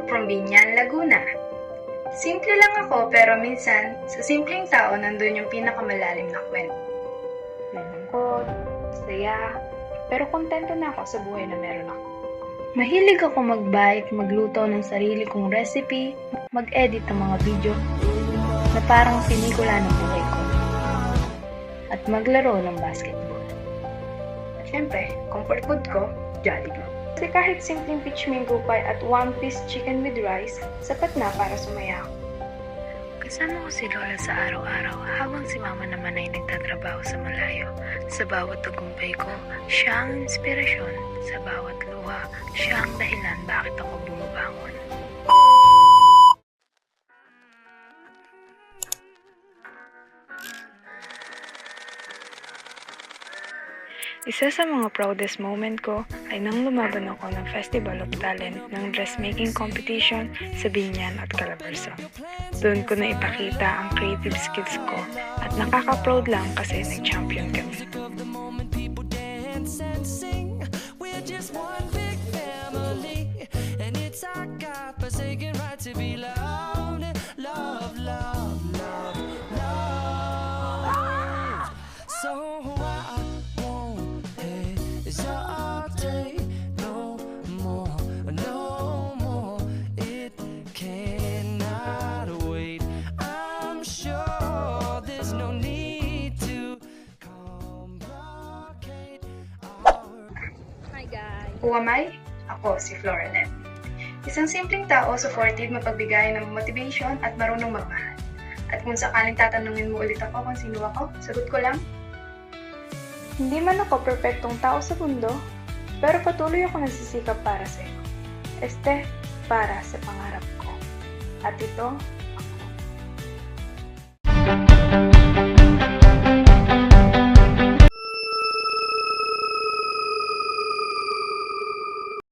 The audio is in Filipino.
from Binyan, Laguna. Simple lang ako pero minsan, sa simpleng tao nandun yung pinakamalalim na kwento. May lungkot, saya, pero kontento na ako sa buhay na meron ako. Mahilig ako mag-bike, magluto ng sarili kong recipe, mag-edit ng mga video na parang pelikula ng buhay ko. At maglaro ng basketball. At syempre, comfort food ko, Jollibee. Kasi kahit simpleng peach mango pie at one-piece chicken with rice, sapat na para sumaya ako. Kasama ko si Lola sa araw-araw habang si Mama naman ay nagtatrabaho sa malayo. Sa bawat tagumpay ko, siya ang inspirasyon. Sa bawat luha, siya ang dahilan bakit ako bumabangon. Isa sa mga proudest moment ko ay nang lumaban ako ng Festival of Talent ng dressmaking competition sa Binyan at Calabarzon. Doon ko na ipakita ang creative skills ko at nakaka-proud lang kasi nag-champion kami. Who am I? Ako, si Floranet. Isang simpleng tao, supportive, mapagbigay ng motivation at marunong magmahal. At kung sakaling tatanungin mo ulit ako kung sino ako, sagot ko lang, Hindi man ako perpektong tao sa mundo, pero patuloy ako nagsisikap para sa iyo. Para sa pangarap ko. At ito